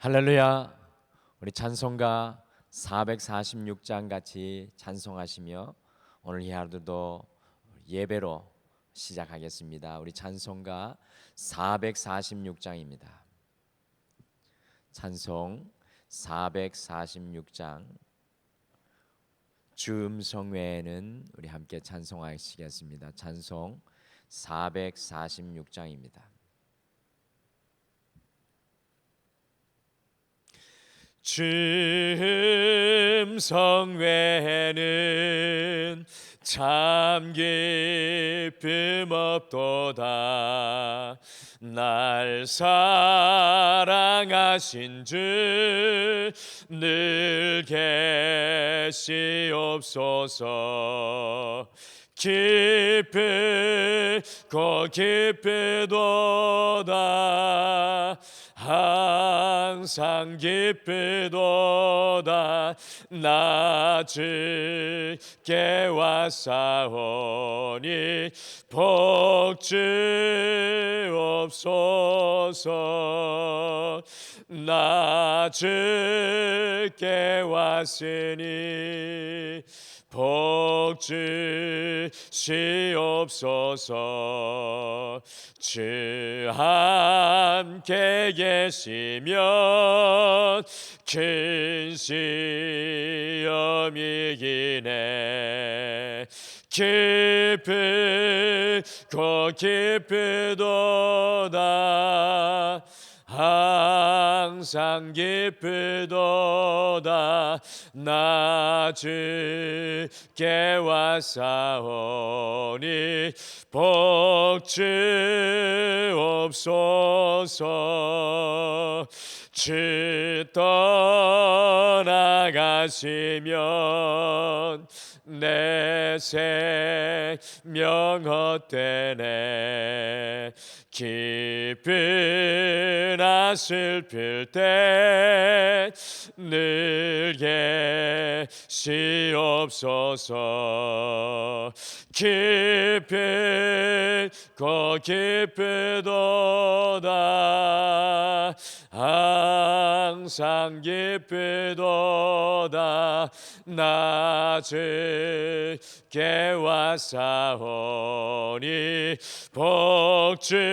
할렐루야. 우리 찬송가 446장 같이 찬송하시며 오늘 이 하루도 예배로 시작하겠습니다. 우리 찬송가 446장입니다. 찬송 446장 주 음성 외에는 우리 함께 찬송하시겠습니다. 찬송 446장입니다. 주 음성 외에는 참 기쁨 없도다. 날 사랑하신 주 늘 계시옵소서. 기쁘고 기쁘도다. 항상 기쁘도다. 나 주께 왔사오니 복 주옵소서. 나 주께 왔으니 복 주시옵소서. 주 함께 계시면 큰 시험이 기네. 기쁘고 기쁘도다. 항상 기쁘도다. 나 주께 왔사오니 복 주옵소서. 주 떠나가시면 내 생명 헛되네. 기쁘나 슬플 때 늘 계시옵소서. 기쁘고 기쁘도다. 항상 기쁘도다. 나 주께 왔사오니 복 주옵소서.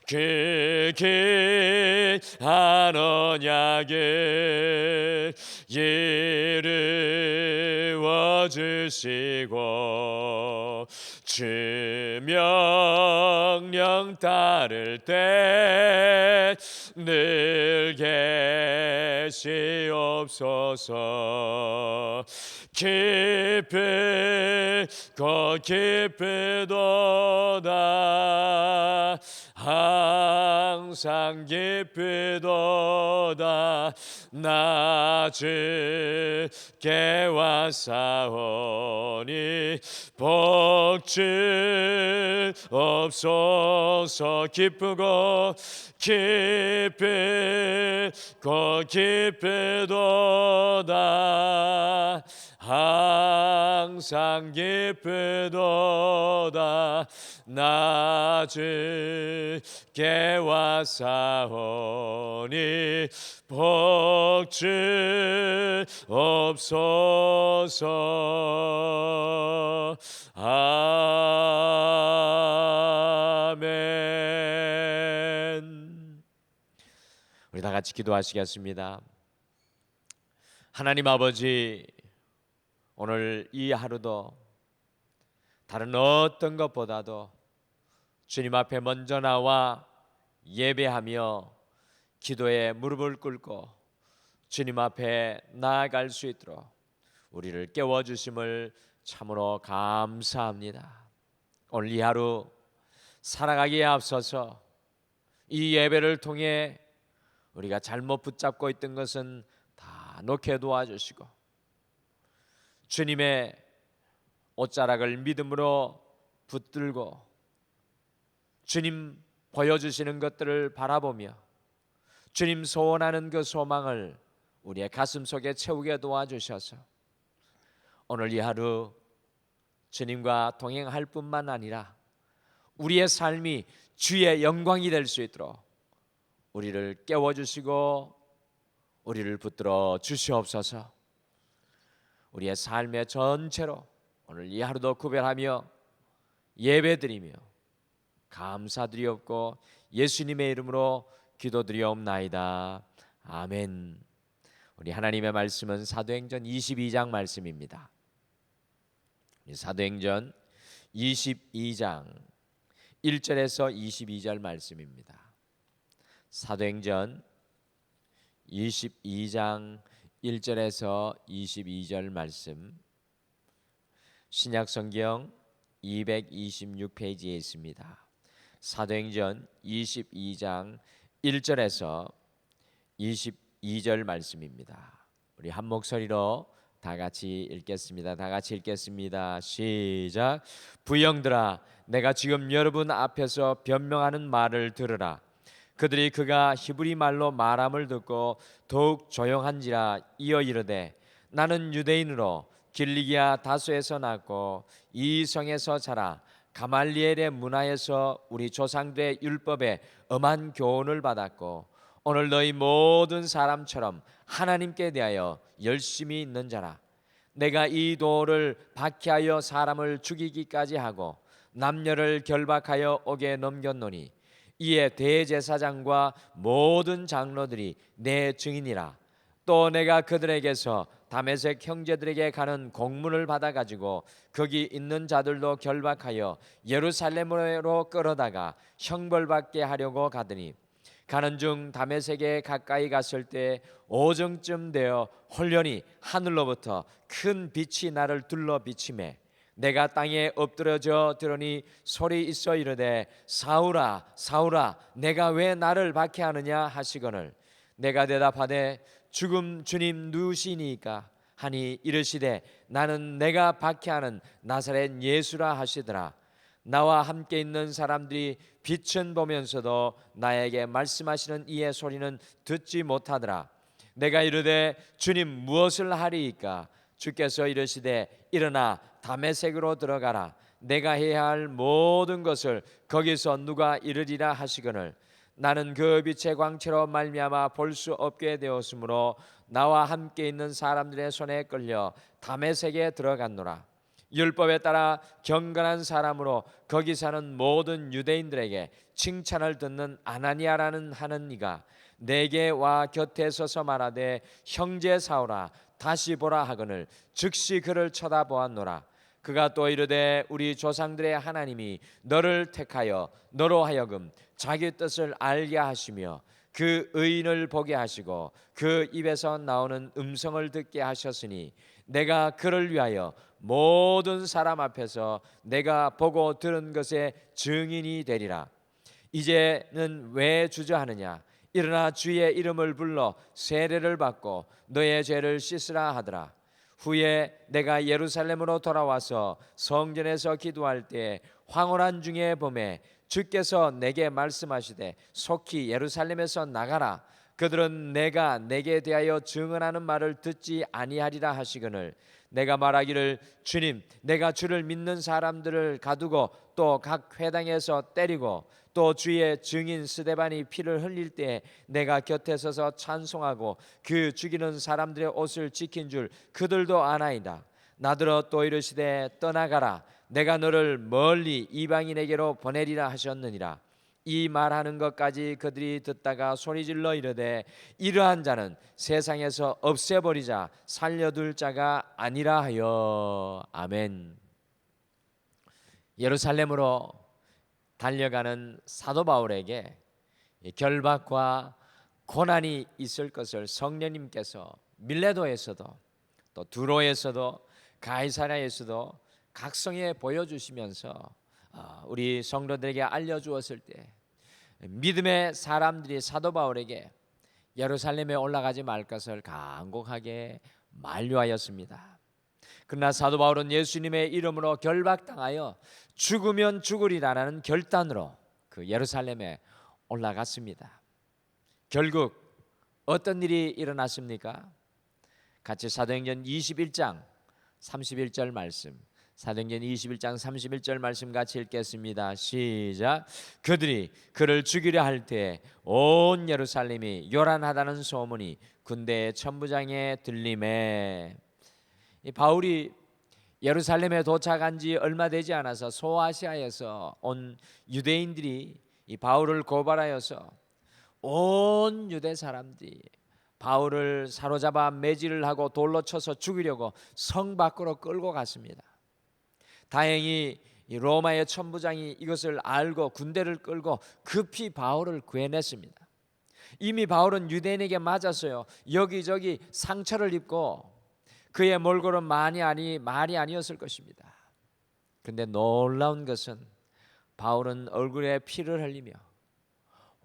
그 귀한 언약을 이루어 주시고 주 명령 따를 때 늘 계시옵소서. 기쁘고 기쁘도다. 항상 기쁘도다. 나 주께 왔사오니 복 주옵소서. 기쁘고 기쁘고 기쁘도다. 항상 기쁘도다. 나 주께 왔사오니 복 주옵소서. 아멘. 우리 다 같이 기도하시겠습니다. 하나님 아버지, 오늘 이 하루도 다른 어떤 것보다도 주님 앞에 먼저 나와 예배하며 기도에 무릎을 꿇고 주님 앞에 나아갈 수 있도록 우리를 깨워주심을 참으로 감사합니다. 오늘 이 하루 살아가기에 앞서서 이 예배를 통해 우리가 잘못 붙잡고 있던 것은 다 놓게 도와주시고 주님의 옷자락을 믿음으로 붙들고 주님 보여주시는 것들을 바라보며 주님 소원하는 그 소망을 우리의 가슴 속에 채우게 도와주셔서 오늘 이 하루 주님과 동행할 뿐만 아니라 우리의 삶이 주의 영광이 될 수 있도록 우리를 깨워주시고 우리를 붙들어 주시옵소서. 우리의 삶의 전체로 오늘 이 하루도 구별하며 예배드리며 감사드리옵고 예수님의 이름으로 기도드리옵나이다. 아멘. 우리 하나님의 말씀은 사도행전 22장 말씀입니다. 사도행전 22장 1절에서 22절 말씀입니다. 사도행전 22장 1절에서 22절 말씀, 신약성경 226페이지에 있습니다. 사도행전 22장 1절에서 22절 말씀입니다. 우리 한 목소리로 다 같이 읽겠습니다. 다 같이 읽겠습니다. 시작. 부형들아, 내가 지금 여러분 앞에서 변명하는 말을 들으라. 그들이 그가 히브리 말로 말함을 듣고 더욱 조용한지라 이어 이르되, 나는 유대인으로 길리기아 다소에서 났고 이 성에서 자라 가말리엘의 문화에서 우리 조상들의 율법에 엄한 교훈을 받았고 오늘 너희 모든 사람처럼 하나님께 대하여 열심히 있는 자라. 내가 이 도를 박해하여 사람을 죽이기까지 하고 남녀를 결박하여 옥에 넘겼노니 이에 대제사장과 모든 장로들이 내 증인이라. 또 내가 그들에게서 다메섹 형제들에게 가는 공문을 받아가지고 거기 있는 자들도 결박하여 예루살렘으로 끌어다가 형벌받게 하려고 가더니 가는 중 다메섹에 가까이 갔을 때 오정쯤 되어 홀련히 하늘로부터 큰 빛이 나를 둘러 비치매 내가 땅에 엎드러져 들으니 소리 있어 이르되, 사울아 사울아 내가 왜 나를 박해하느냐 하시거늘 내가 대답하되, 죽음 주님 누구시니까 하니 이르시되, 나는 내가 박해하는 나사렛 예수라 하시더라. 나와 함께 있는 사람들이 빛은 보면서도 나에게 말씀하시는 이의 소리는 듣지 못하더라. 내가 이르되, 주님 무엇을 하리이까? 주께서 이르시되, 일어나 다메섹으로 들어가라. 내가 해야 할 모든 것을 거기서 누가 이르리라 하시거늘 나는 그 빛의 광채로 말미암아 볼 수 없게 되었으므로 나와 함께 있는 사람들의 손에 끌려 다메섹에 들어갔노라. 율법에 따라 경건한 사람으로 거기 사는 모든 유대인들에게 칭찬을 듣는 아나니아라는 하는 이가 내게 와 곁에 서서 말하되, 형제 사울아 다시 보라 하거늘 즉시 그를 쳐다보았노라. 그가 또 이르되, 우리 조상들의 하나님이 너를 택하여 너로 하여금 자기 뜻을 알게 하시며 그 의인을 보게 하시고 그 입에서 나오는 음성을 듣게 하셨으니 내가 그를 위하여 모든 사람 앞에서 내가 보고 들은 것의 증인이 되리라. 이제는 왜 주저하느냐? 일어나 주의 이름을 불러 세례를 받고 너의 죄를 씻으라 하더라. 후에 내가 예루살렘으로 돌아와서 성전에서 기도할 때 황홀한 중에 봄에 주께서 내게 말씀하시되, 속히 예루살렘에서 나가라. 그들은 내가 내게 대하여 증언하는 말을 듣지 아니하리라 하시거늘 내가 말하기를, 주님 내가 주를 믿는 사람들을 가두고 또 각 회당에서 때리고 또 주의 증인 스데반이 피를 흘릴 때 내가 곁에 서서 찬송하고 그 죽이는 사람들의 옷을 지킨 줄 그들도 아나이다. 나더러 또 이르시되, 떠나가라. 내가 너를 멀리 이방인에게로 보내리라 하셨느니라. 이 말하는 것까지 그들이 듣다가 소리질러 이르되, 이러한 자는 세상에서 없애버리자 살려둘 자가 아니라 하여. 아멘. 예루살렘으로 달려가는 사도 바울에게 결박과 고난이 있을 것을 성령님께서 밀레도에서도 또 두로에서도 가이사랴에서도 각성에 보여주시면서 우리 성도들에게 알려주었을 때 믿음의 사람들이 사도 바울에게 예루살렘에 올라가지 말 것을 간곡하게 만류하였습니다. 그러나 사도 바울은 예수님의 이름으로 결박당하여 죽으면 죽으리라는 결단으로 그 예루살렘에 올라갔습니다. 결국 어떤 일이 일어났습니까? 같이 사도행전 21장 31절 말씀, 사도행전 21장 31절 말씀 같이 읽겠습니다. 시작. 그들이 그를 죽이려 할 때 온 예루살렘이 요란하다는 소문이 군대 천부장에 들림에. 이 바울이 예루살렘에 도착한 지 얼마 되지 않아서 소아시아에서 온 유대인들이 이 바울을 고발하여서 온 유대 사람들이 바울을 사로잡아 매질을 하고 돌로 쳐서 죽이려고 성 밖으로 끌고 갔습니다. 다행히 이 로마의 천부장이 이것을 알고 군대를 끌고 급히 바울을 구해냈습니다. 이미 바울은 유대인에게 맞았어요. 여기저기 상처를 입고 그의 몰골은 말이 아니었을 것입니다. 그런데 놀라운 것은 바울은 얼굴에 피를 흘리며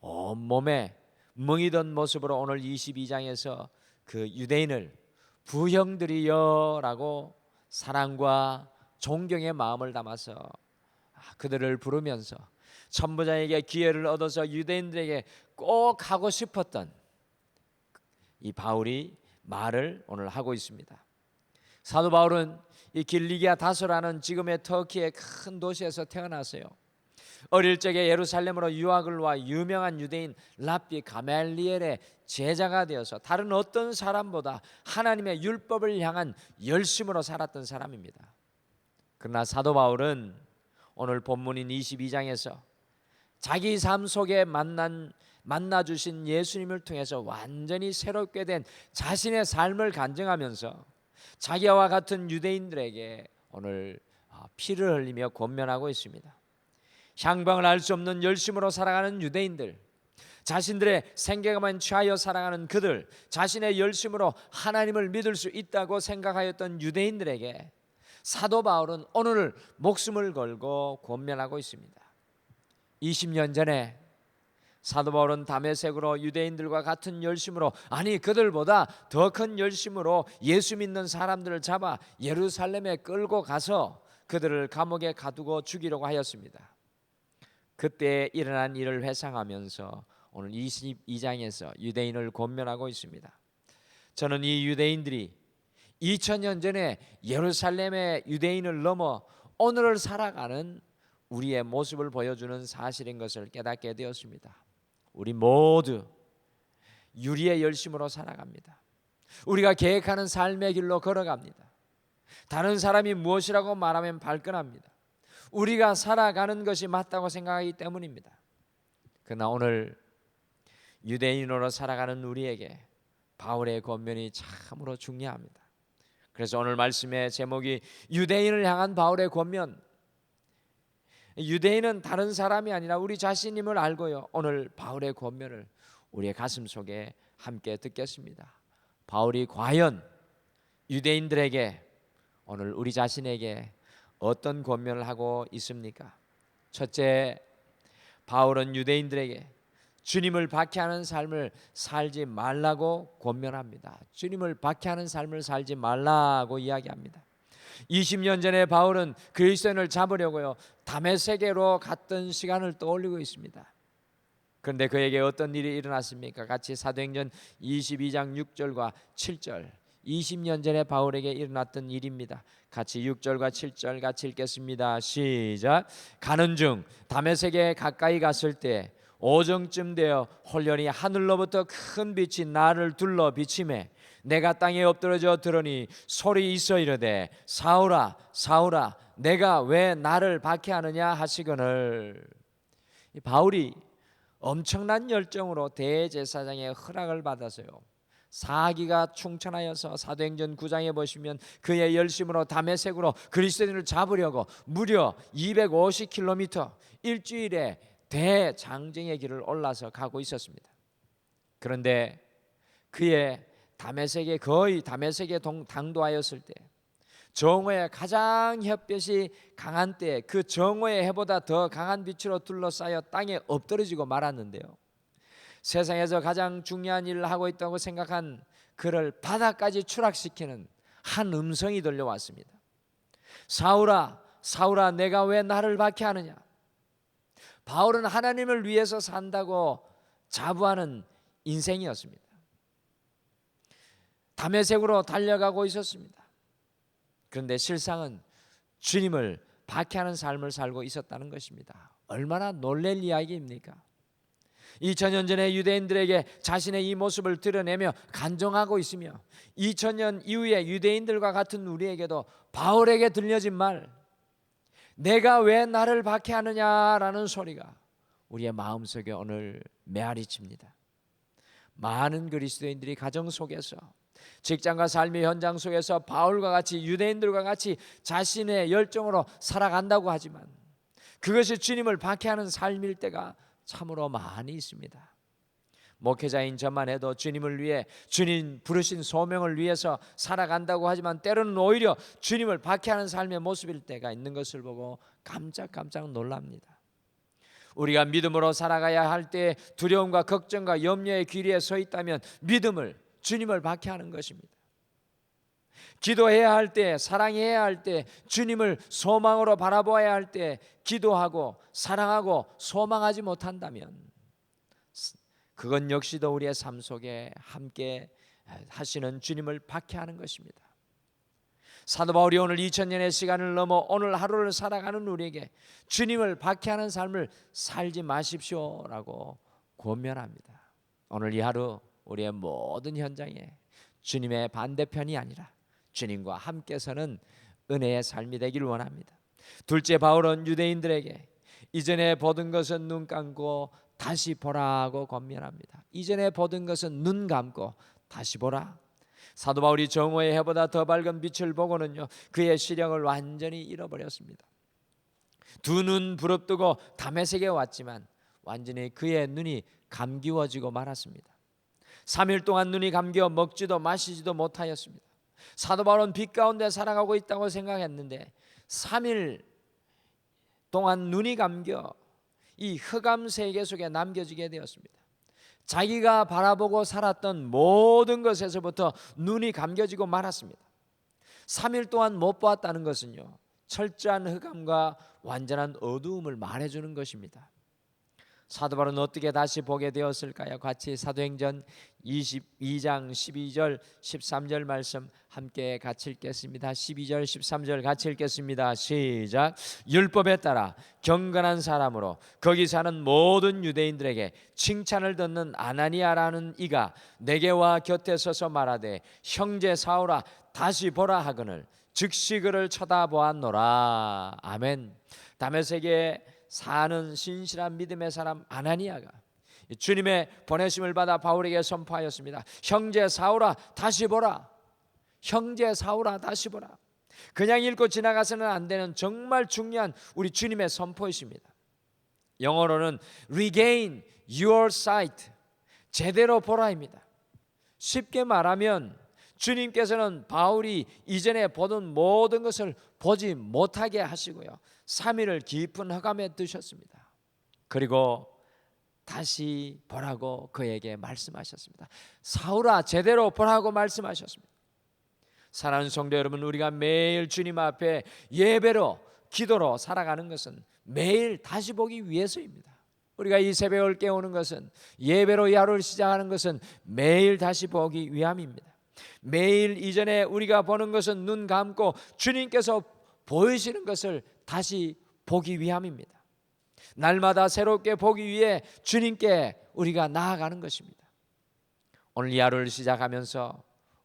온몸에 멍이던 모습으로 오늘 22장에서 그 유대인을 부형들이여라고 사랑과 존경의 마음을 담아서 그들을 부르면서 천부장에게 기회를 얻어서 유대인들에게 꼭 하고 싶었던 이 바울이 말을 오늘 하고 있습니다. 사도 바울은 이 길리기아 다소라는 지금의 터키의 큰 도시에서 태어났어요. 어릴 적에 예루살렘으로 유학을 와 유명한 유대인 랍비 가멜리엘의 제자가 되어서 다른 어떤 사람보다 하나님의 율법을 향한 열심으로 살았던 사람입니다. 그러나 사도 바울은 오늘 본문인 22장에서 자기 삶 속에 만나 주신 예수님을 통해서 완전히 새롭게 된 자신의 삶을 간증하면서 자기와 같은 유대인들에게 오늘 피를 흘리며 권면하고 있습니다. 향방을 알 수 없는 열심으로 살아가는 유대인들, 자신들의 생계감만 취하여 살아가는 그들, 자신의 열심으로 하나님을 믿을 수 있다고 생각하였던 유대인들에게 사도 바울은 오늘 목숨을 걸고 권면하고 있습니다. 20년 전에 사도 바울은 다메섹으로 유대인들과 같은 열심으로, 아니 그들보다 더 큰 열심으로 예수 믿는 사람들을 잡아 예루살렘에 끌고 가서 그들을 감옥에 가두고 죽이려고 하였습니다. 그때 일어난 일을 회상하면서 오늘 22장에서 유대인을 권면하고 있습니다. 저는 이 유대인들이 2000년 전에 예루살렘의 유대인을 넘어 오늘을 살아가는 우리의 모습을 보여주는 사실인 것을 깨닫게 되었습니다. 우리 모두 유리의 열심으로 살아갑니다. 우리가 계획하는 삶의 길로 걸어갑니다. 다른 사람이 무엇이라고 말하면 발끈합니다. 우리가 살아가는 것이 맞다고 생각하기 때문입니다. 그러나 오늘 유대인으로 살아가는 우리에게 바울의 권면이 참으로 중요합니다. 그래서 오늘 말씀의 제목이 유대인을 향한 바울의 권면. 유대인은 다른 사람이 아니라 우리 자신임을 알고요, 오늘 바울의 권면을 우리의 가슴 속에 함께 듣겠습니다. 바울이 과연 유대인들에게, 오늘 우리 자신에게 어떤 권면을 하고 있습니까? 첫째, 바울은 유대인들에게 주님을 박해하는 삶을 살지 말라고 권면합니다. 주님을 박해하는 삶을 살지 말라고 이야기합니다. 20년 전에 바울은 그리스도인을 잡으려고요 다메섹으로 갔던 시간을 떠올리고 있습니다. 그런데 그에게 어떤 일이 일어났습니까? 같이 사도행전 22장 6절과 7절, 20년 전에 바울에게 일어났던 일입니다. 같이 6절과 7절 같이 읽겠습니다. 시작. 가는 중 다메섹에 가까이 갔을 때 오정쯤 되어 홀연히 하늘로부터 큰 빛이 나를 둘러 비치매 내가 땅에 엎드러져 들으니 소리 있어 이르되 사울아 사울아 내가 왜 나를 박해하느냐 하시거늘. 바울이 엄청난 열정으로 대제사장의 허락을 받았어요. 사기가 충천하여서 사도행전 9장에 보시면 그의 열심으로 다메섹으로 그리스도인을 잡으려고 무려 250km 일주일에 대장정의 길을 올라서 가고 있었습니다. 그런데 그의 다메섹에 당도하였을 때, 정오의 가장 햇볕이 강한 때 그 정오의 해보다 더 강한 빛으로 둘러싸여 땅에 엎드러지고 말았는데요, 세상에서 가장 중요한 일을 하고 있다고 생각한 그를 바다까지 추락시키는 한 음성이 들려왔습니다. 사울아 사울아 내가 왜 나를 박해하느냐. 바울은 하나님을 위해서 산다고 자부하는 인생이었습니다. 다메섹으로 달려가고 있었습니다. 그런데 실상은 주님을 박해하는 삶을 살고 있었다는 것입니다. 얼마나 놀랄 이야기입니까? 2000년 전에 유대인들에게 자신의 이 모습을 드러내며 간증하고 있으며 2000년 이후에 유대인들과 같은 우리에게도 바울에게 들려진 말, 내가 왜 나를 박해하느냐라는 소리가 우리의 마음속에 오늘 메아리칩니다. 많은 그리스도인들이 가정 속에서, 직장과 삶의 현장 속에서 바울과 같이, 유대인들과 같이 자신의 열정으로 살아간다고 하지만 그것이 주님을 박해하는 삶일 때가 참으로 많이 있습니다. 목회자인 저만 해도 주님을 위해, 주님 부르신 소명을 위해서 살아간다고 하지만 때로는 오히려 주님을 박해하는 삶의 모습일 때가 있는 것을 보고 깜짝 놀랍니다. 우리가 믿음으로 살아가야 할 때 두려움과 걱정과 염려의 길이에 서 있다면 믿음을, 주님을 박해하는 것입니다. 기도해야 할 때, 사랑해야 할 때, 주님을 소망으로 바라보아야 할 때 기도하고 사랑하고 소망하지 못한다면 그건 역시도 우리의 삶 속에 함께 하시는 주님을 박해하는 것입니다. 사도 바울이 오늘 2000년의 시간을 넘어 오늘 하루를 살아가는 우리에게 주님을 박해하는 삶을 살지 마십시오라고 권면합니다. 오늘 이 하루 우리의 모든 현장에 주님의 반대편이 아니라 주님과 함께 서는 은혜의 삶이 되기를 원합니다. 둘째, 바울은 유대인들에게 이전에 보던 것은 눈 감고 다시 보라고 권면합니다. 이전에 보던 것은 눈 감고 다시 보라. 사도 바울이 정오의 해보다 더 밝은 빛을 보고는요, 그의 시력을 완전히 잃어버렸습니다. 두 눈 부릅뜨고 다메섹에 왔지만 완전히 그의 눈이 감기워지고 말았습니다. 3일 동안 눈이 감겨 먹지도 마시지도 못하였습니다. 사도 바울은 빛 가운데 살아가고 있다고 생각했는데 3일 동안 눈이 감겨 이 흑암 세계 속에 남겨지게 되었습니다. 자기가 바라보고 살았던 모든 것에서부터 눈이 감겨지고 말았습니다. 3일 동안 못 보았다는 것은요, 철저한 흑암과 완전한 어두움을 말해주는 것입니다. 사도 바울은 어떻게 다시 보게 되었을까요? 같이 사도행전 22장 12절 13절 말씀 함께 같이 읽겠습니다. 12절 13절 같이 읽겠습니다. 시작. 율법에 따라 경건한 사람으로 거기 사는 모든 유대인들에게 칭찬을 듣는 아나니아라는 이가 내게 와 곁에 서서 말하되 형제 사울아 다시 보라 하거늘 즉시 그를 쳐다보았노라. 아멘. 다메섹에 사는 신실한 믿음의 사람 아나니아가 주님의 보내심을 받아 바울에게 선포하였습니다. 형제 사울아 다시 보라. 형제 사울아 다시 보라. 그냥 읽고 지나가서는 안 되는 정말 중요한 우리 주님의 선포이십니다. 영어로는 regain your sight, 제대로 보라입니다. 쉽게 말하면 주님께서는 바울이 이전에 보던 모든 것을 보지 못하게 하시고요, 3일을 깊은 흑암에 두셨습니다. 그리고 다시 보라고 그에게 말씀하셨습니다. 사울아 제대로 보라고 말씀하셨습니다. 사랑하는 성도 여러분, 우리가 매일 주님 앞에 예배로 기도로 살아가는 것은 매일 다시 보기 위해서입니다. 우리가 이 새벽을 깨우는 것은, 예배로 이 하루를 시작하는 것은 매일 다시 보기 위함입니다. 매일 이전에 우리가 보는 것은 눈 감고 주님께서 보이시는 것을 다시 보기 위함입니다. 날마다 새롭게 보기 위해 주님께 우리가 나아가는 것입니다. 오늘 이 하루를 시작하면서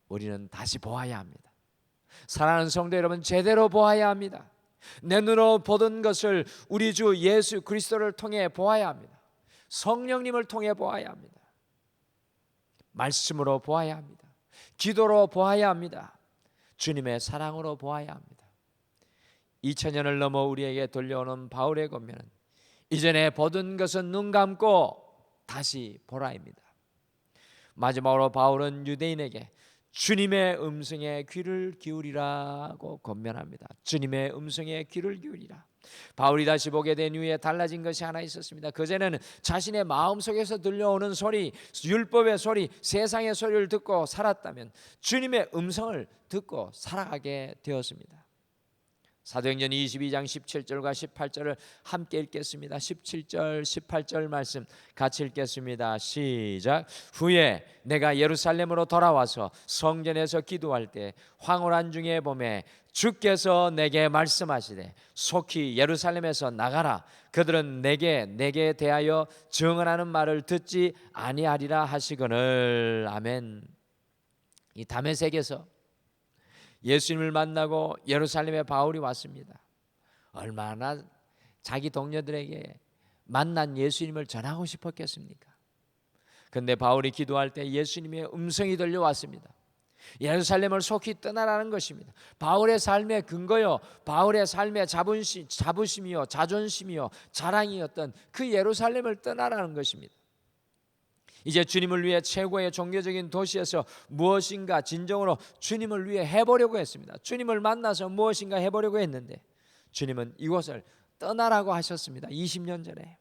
우리는 다시 보아야 합니다. 사랑하는 성도 여러분, 제대로 보아야 합니다. 내 눈으로 보던 것을 우리 주 예수 그리스도를 통해 보아야 합니다. 성령님을 통해 보아야 합니다. 말씀으로 보아야 합니다. 기도로 보아야 합니다. 주님의 사랑으로 보아야 합니다. 2000년을 넘어 우리에게 돌려오는 바울의 권면은 이전에 보던 것은 눈 감고 다시 보라입니다. 마지막으로 바울은 유대인에게 주님의 음성에 귀를 기울이라고 권면합니다. 주님의 음성에 귀를 기울이라. 바울이 다시 보게 된 이후에 달라진 것이 하나 있었습니다. 그전에는 자신의 마음속에서 들려오는 소리, 율법의 소리, 세상의 소리를 듣고 살았다면 주님의 음성을 듣고 살아가게 되었습니다. 사도행전 22장 17절과 18절을 함께 읽겠습니다. 17절 18절 말씀 같이 읽겠습니다. 시작. 후에 내가 예루살렘으로 돌아와서 성전에서 기도할 때 황홀한 중에 보매 주께서 내게 말씀하시되 속히 예루살렘에서 나가라. 그들은 내게 대하여 증언하는 말을 듣지 아니하리라 하시거늘. 아멘. 이 다메섹에서 예수님을 만나고 예루살렘에 바울이 왔습니다. 얼마나 자기 동료들에게 만난 예수님을 전하고 싶었겠습니까? 그런데 바울이 기도할 때 예수님의 음성이 들려왔습니다. 예루살렘을 속히 떠나라는 것입니다. 바울의 삶의 근거요, 바울의 삶의 자부심이요, 자존심이요, 자랑이었던 그 예루살렘을 떠나라는 것입니다. 이제 주님을 위해 최고의 종교적인 도시에서 무엇인가 진정으로 주님을 위해 해보려고 했습니다. 주님을 만나서 무엇인가 해보려고 했는데 주님은 이곳을 떠나라고 하셨습니다. 20년 전에.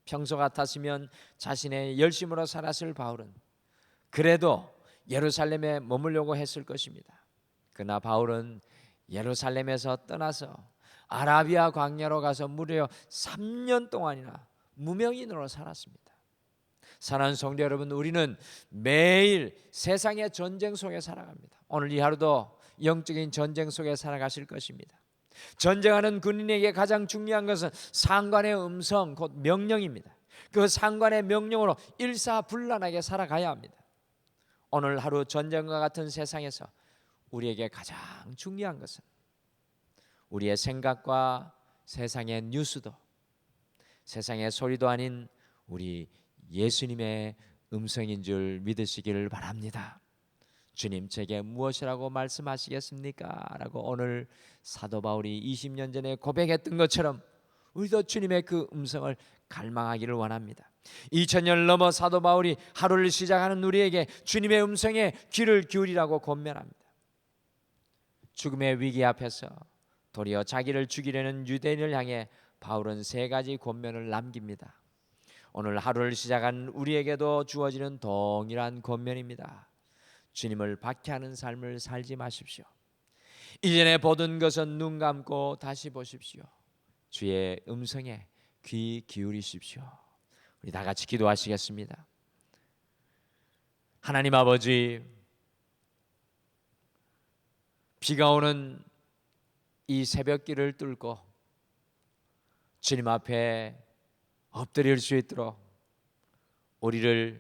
평소 같았으면 자신의 열심으로 살았을 바울은 그래도 예루살렘에 머물려고 했을 것입니다. 그러나 바울은 예루살렘에서 떠나서 아라비아 광야로 가서 무려 3년 동안이나 무명인으로 살았습니다. 사랑하는 성도 여러분, 우리는 매일 세상의 전쟁 속에 살아갑니다. 오늘 이 하루도 영적인 전쟁 속에 살아가실 것입니다. 전쟁하는 군인에게 가장 중요한 것은 상관의 음성, 곧 명령입니다. 그 상관의 명령으로 일사불란하게 살아가야 합니다. 오늘 하루 전쟁과 같은 세상에서 우리에게 가장 중요한 것은 우리의 생각과 세상의 뉴스도, 세상의 소리도 아닌 우리 예수님의 음성인 줄 믿으시기를 바랍니다. 주님 제게 무엇이라고 말씀하시겠습니까? 라고 오늘 사도 바울이 20년 전에 고백했던 것처럼 우리도 주님의 그 음성을 갈망하기를 원합니다. 2000년을 넘어 사도 바울이 하루를 시작하는 우리에게 주님의 음성에 귀를 기울이라고 권면합니다. 죽음의 위기 앞에서 도리어 자기를 죽이려는 유대인을 향해 바울은 3가지 권면을 남깁니다. 오늘 하루를 시작한 우리에게도 주어지는 동일한 권면입니다. 주님을 박해하는 삶을 살지 마십시오. 이전에 보던 것은 눈 감고 다시 보십시오. 주의 음성에 귀 기울이십시오. 우리 다 같이 기도하시겠습니다. 하나님 아버지, 비가 오는 이 새벽길을 뚫고 주님 앞에 엎드릴 수 있도록 우리를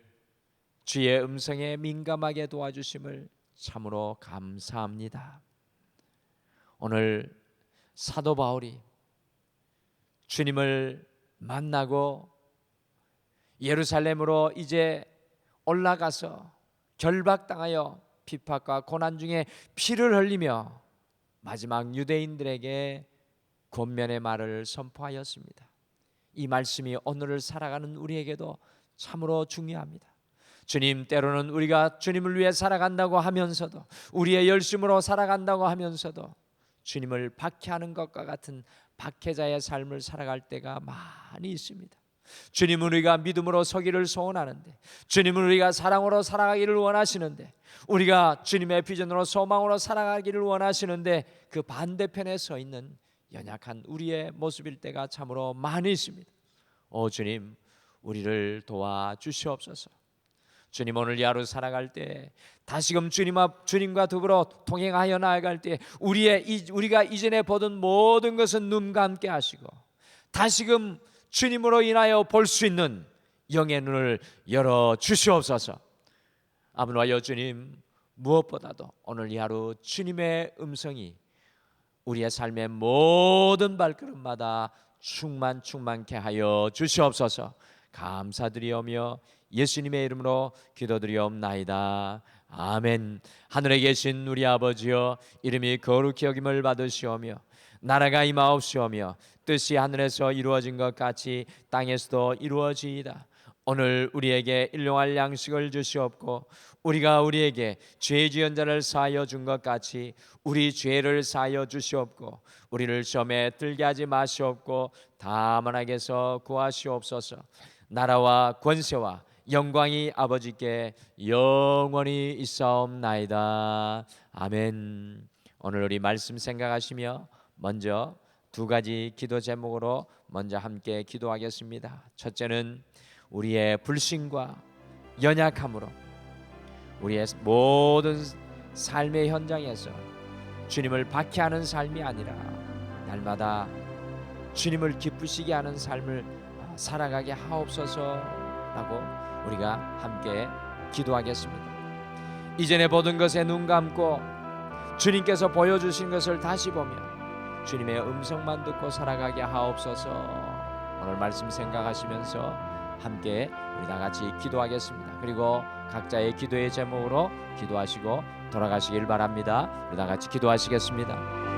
주의 음성에 민감하게 도와주심을 참으로 감사합니다. 오늘 사도 바울이 주님을 만나고 예루살렘으로 이제 올라가서 결박당하여 핍박과 고난 중에 피를 흘리며 마지막 유대인들에게 권면의 말을 선포하였습니다. 이 말씀이 오늘을 살아가는 우리에게도 참으로 중요합니다. 주님, 때로는 우리가 주님을 위해 살아간다고 하면서도, 우리의 열심으로 살아간다고 하면서도 주님을 박해하는 것과 같은 박해자의 삶을 살아갈 때가 많이 있습니다. 주님은 우리가 믿음으로 서기를 소원하는데, 주님은 우리가 사랑으로 살아가기를 원하시는데, 우리가 주님의 비전으로 소망으로 살아가기를 원하시는데 그 반대편에 서 있는 연약한 우리의 모습일 때가 참으로 많이 있습니다. 오 주님, 우리를 도와주시옵소서. 주님, 오늘 이 하루 살아갈 때 다시금 주님과 더불어 동행하여 나아갈 때 우리가 이전에 보던 모든 것은 눈 감게 하시고 다시금 주님으로 인하여 볼 수 있는 영의 눈을 열어 주시옵소서. 아버지와 주님, 무엇보다도 오늘 이 하루 주님의 음성이 우리의 삶의 모든 발걸음마다 충만케 하여 주시옵소서. 감사드리오며 예수님의 이름으로 기도드리옵나이다. 아멘. 하늘에 계신 우리 아버지여, 이름이 거룩히 여김을 받으시오며 나라가 임하옵시오며 뜻이 하늘에서 이루어진 것 같이 땅에서도 이루어지이다. 오늘 우리에게 일용할 양식을 주시옵고 우리가 우리에게 죄 지은 자를 사하여 준 것 같이 우리 죄를 사하여 주시옵고 우리를 시험에 들게 하지 마시옵고 다만 악에서 구하시옵소서. 나라와 권세와 영광이 아버지께 영원히 있사옵나이다. 아멘. 오늘 우리 말씀 생각하시며 먼저 두 가지 기도 제목으로 먼저 함께 기도하겠습니다. 첫째는 우리의 불신과 연약함으로 우리의 모든 삶의 현장에서 주님을 박해하는 삶이 아니라 날마다 주님을 기쁘시게 하는 삶을 살아가게 하옵소서라고 우리가 함께 기도하겠습니다. 이전에 보던 것에 눈 감고 주님께서 보여주신 것을 다시 보며 주님의 음성만 듣고 살아가게 하옵소서. 오늘 말씀 생각하시면서 함께 우리 다 같이 기도하겠습니다. 그리고 각자의 기도의 제목으로 기도하시고 돌아가시길 바랍니다. 우리 다 같이 기도하시겠습니다.